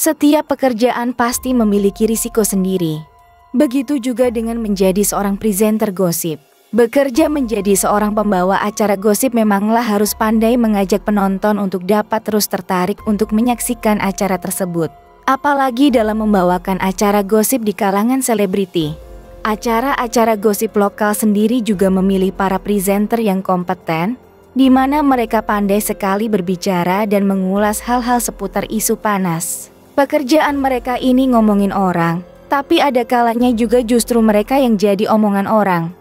Setiap pekerjaan pasti memiliki risiko sendiri. Begitu juga dengan menjadi seorang presenter gosip. Bekerja menjadi seorang pembawa acara gosip memanglah harus pandai mengajak penonton untuk dapat terus tertarik untuk menyaksikan acara tersebut. Apalagi dalam membawakan acara gosip di kalangan selebriti. Acara-acara gosip lokal sendiri juga memilih para presenter yang kompeten, di mana mereka pandai sekali berbicara dan mengulas hal-hal seputar isu panas. Pekerjaan mereka ini ngomongin orang, tapi ada kalanya juga justru mereka yang jadi omongan orang.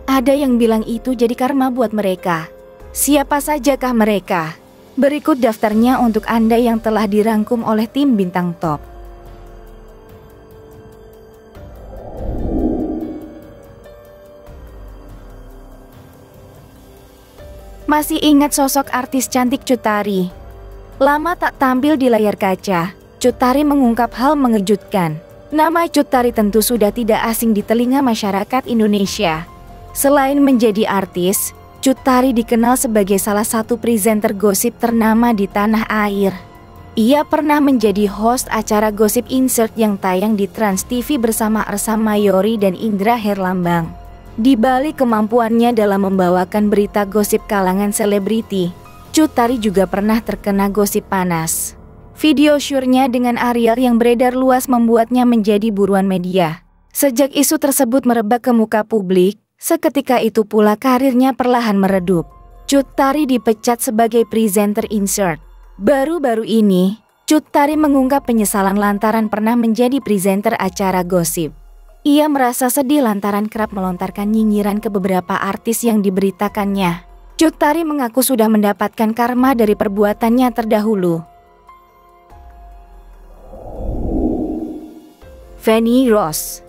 Ada yang bilang itu jadi karma buat mereka. Siapa sajakah mereka? Berikut daftarnya untuk Anda yang telah dirangkum oleh tim Bintang Top. Masih ingat sosok artis cantik Cut Tari? Lama tak tampil di layar kaca, Cut Tari mengungkap hal mengejutkan. Nama Cut Tari tentu sudah tidak asing di telinga masyarakat Indonesia. Selain menjadi artis, Cut Tari dikenal sebagai salah satu presenter gosip ternama di tanah air. Ia pernah menjadi host acara gosip Insert yang tayang di Trans TV bersama Ersa Mayori dan Indra Herlambang. Di balik kemampuannya dalam membawakan berita gosip kalangan selebriti, Cut Tari juga pernah terkena gosip panas. Video syurnya dengan Ariel yang beredar luas membuatnya menjadi buruan media. Sejak isu tersebut merebak ke muka publik, seketika itu pula karirnya perlahan meredup. Cut Tari dipecat sebagai presenter Insert. Baru-baru ini, Cut Tari mengungkap penyesalan lantaran pernah menjadi presenter acara gosip. Ia merasa sedih lantaran kerap melontarkan nyinyiran ke beberapa artis yang diberitakannya. Cut Tari mengaku sudah mendapatkan karma dari perbuatannya terdahulu. Feni Rose.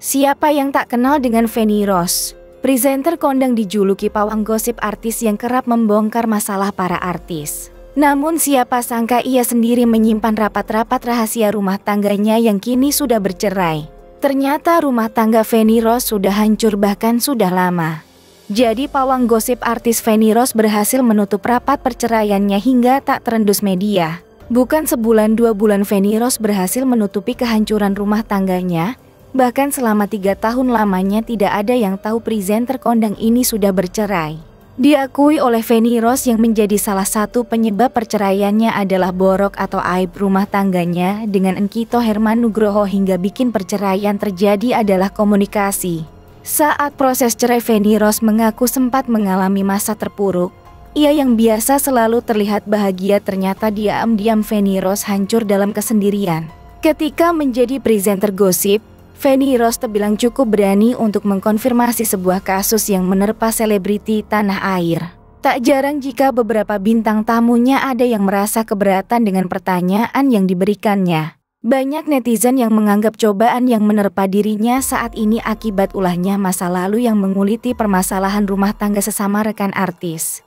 Siapa yang tak kenal dengan Feni Rose? Presenter kondang dijuluki pawang gosip artis yang kerap membongkar masalah para artis. Namun siapa sangka ia sendiri menyimpan rapat-rapat rahasia rumah tangganya yang kini sudah bercerai. Ternyata rumah tangga Feni Rose sudah hancur bahkan sudah lama. Jadi pawang gosip artis Feni Rose berhasil menutup rapat perceraiannya hingga tak terendus media. Bukan sebulan 2 bulan Feni Rose berhasil menutupi kehancuran rumah tangganya. Bahkan selama 3 tahun lamanya tidak ada yang tahu presenter kondang ini sudah bercerai. Diakui oleh Feni Rose yang menjadi salah satu penyebab perceraiannya adalah borok atau aib rumah tangganya dengan Enkito Herman Nugroho hingga bikin perceraian terjadi adalah komunikasi. Saat proses cerai Feni Rose mengaku sempat mengalami masa terpuruk. Ia yang biasa selalu terlihat bahagia ternyata diam-diam Feni Rose hancur dalam kesendirian. Ketika menjadi presenter gosip, Feni Rose terbilang cukup berani untuk mengkonfirmasi sebuah kasus yang menerpa selebriti tanah air. Tak jarang jika beberapa bintang tamunya ada yang merasa keberatan dengan pertanyaan yang diberikannya. Banyak netizen yang menganggap cobaan yang menerpa dirinya saat ini akibat ulahnya masa lalu yang menguliti permasalahan rumah tangga sesama rekan artis.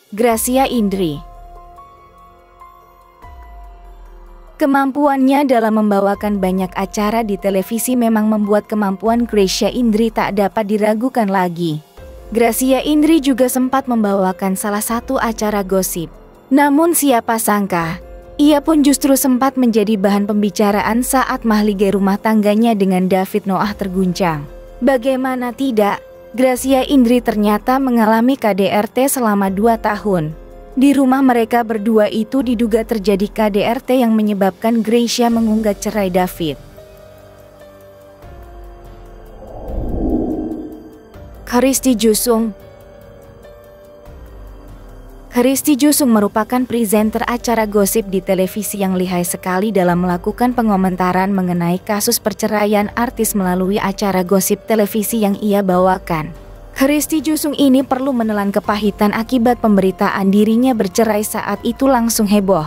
Gracia Indri. Kemampuannya dalam membawakan banyak acara di televisi memang membuat kemampuan Gracia Indri tak dapat diragukan lagi. Gracia Indri juga sempat membawakan salah satu acara gosip. Namun siapa sangka, ia pun justru sempat menjadi bahan pembicaraan saat mahligai rumah tangganya dengan David Noah terguncang. Bagaimana tidak, Gracia Indri ternyata mengalami KDRT selama 2 tahun. Di rumah mereka berdua itu diduga terjadi KDRT yang menyebabkan Gracia mengunggat cerai David. Christy Jusung. Christy Jusung merupakan presenter acara gosip di televisi yang lihai sekali dalam melakukan pengomentaran mengenai kasus perceraian artis melalui acara gosip televisi yang ia bawakan. Christy Jusung ini perlu menelan kepahitan akibat pemberitaan dirinya bercerai saat itu langsung heboh.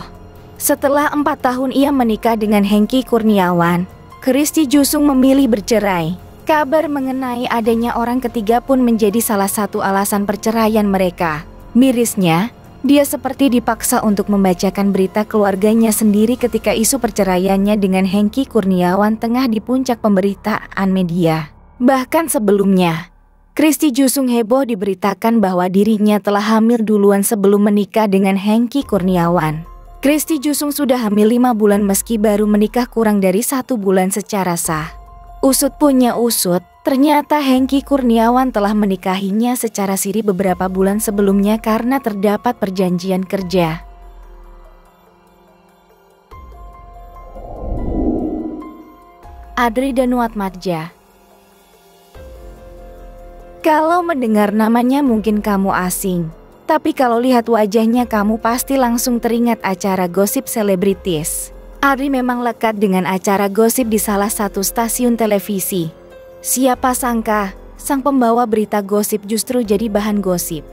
Setelah 4 tahun ia menikah dengan Hengky Kurniawan, Christy Jusung memilih bercerai. Kabar mengenai adanya orang ketiga pun menjadi salah satu alasan perceraian mereka. Mirisnya, dia seperti dipaksa untuk membacakan berita keluarganya sendiri ketika isu perceraiannya dengan Hengky Kurniawan tengah di puncak pemberitaan media. Bahkan sebelumnya, Christy Jusung heboh diberitakan bahwa dirinya telah hamil duluan sebelum menikah dengan Hengky Kurniawan. Christy Jusung sudah hamil 5 bulan meski baru menikah kurang dari 1 bulan secara sah. Usut punya usut, ternyata Hengky Kurniawan telah menikahinya secara siri beberapa bulan sebelumnya karena terdapat perjanjian kerja. Adri Danuatmadja. Kalau mendengar namanya mungkin kamu asing, tapi kalau lihat wajahnya kamu pasti langsung teringat acara gosip selebritis. Adri memang lekat dengan acara gosip di salah satu stasiun televisi. Siapa sangka, sang pembawa berita gosip justru jadi bahan gosip.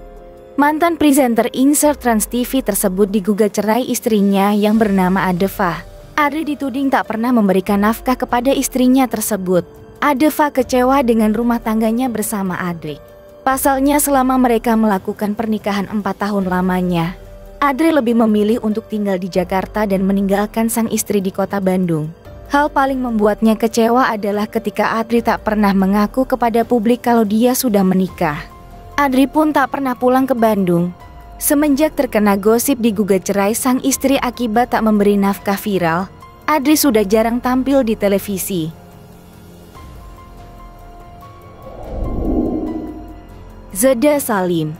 Mantan presenter insert Trans TV tersebut digugat cerai istrinya yang bernama Adeva. Adri dituding tak pernah memberikan nafkah kepada istrinya tersebut. Adeva kecewa dengan rumah tangganya bersama Adri. Pasalnya selama mereka melakukan pernikahan 4 tahun lamanya, Adri lebih memilih untuk tinggal di Jakarta dan meninggalkan sang istri di kota Bandung. Hal paling membuatnya kecewa adalah ketika Adri tak pernah mengaku kepada publik kalau dia sudah menikah. Adri pun tak pernah pulang ke Bandung. Semenjak terkena gosip digugat cerai sang istri akibat tak memberi nafkah viral, Adri sudah jarang tampil di televisi. Zeda Salim.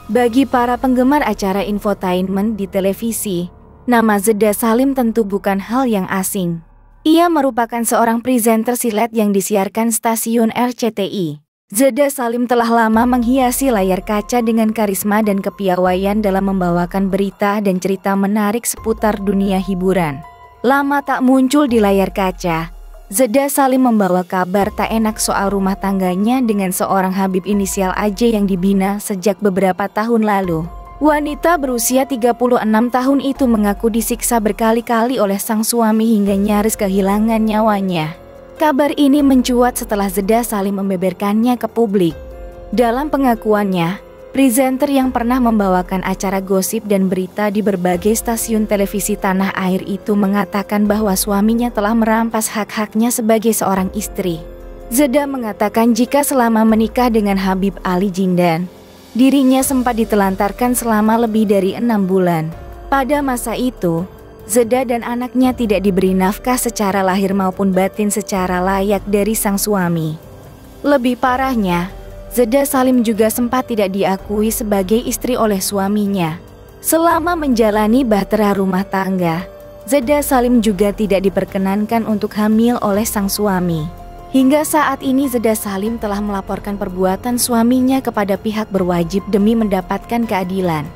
Bagi para penggemar acara infotainment di televisi, nama Zeda Salim tentu bukan hal yang asing. Ia merupakan seorang presenter silet yang disiarkan stasiun RCTI. Zeda Salim telah lama menghiasi layar kaca dengan karisma dan kepiawaian dalam membawakan berita dan cerita menarik seputar dunia hiburan. Lama tak muncul di layar kaca, Zeda Salim membawa kabar tak enak soal rumah tangganya dengan seorang Habib inisial AJ yang dibina sejak beberapa tahun lalu. Wanita berusia 36 tahun itu mengaku disiksa berkali-kali oleh sang suami hingga nyaris kehilangan nyawanya. Kabar ini mencuat setelah Zeda Salim membeberkannya ke publik. Dalam pengakuannya, presenter yang pernah membawakan acara gosip dan berita di berbagai stasiun televisi tanah air itu mengatakan bahwa suaminya telah merampas hak-haknya sebagai seorang istri. Zeda mengatakan jika selama menikah dengan Habib Ali Jindan, dirinya sempat ditelantarkan selama lebih dari 6 bulan. Pada masa itu, Zeda dan anaknya tidak diberi nafkah secara lahir maupun batin secara layak dari sang suami. Lebih parahnya, Zeda Salim juga sempat tidak diakui sebagai istri oleh suaminya. Selama menjalani bahtera rumah tangga, Zeda Salim juga tidak diperkenankan untuk hamil oleh sang suami. Hingga saat ini Zeda Salim telah melaporkan perbuatan suaminya kepada pihak berwajib demi mendapatkan keadilan.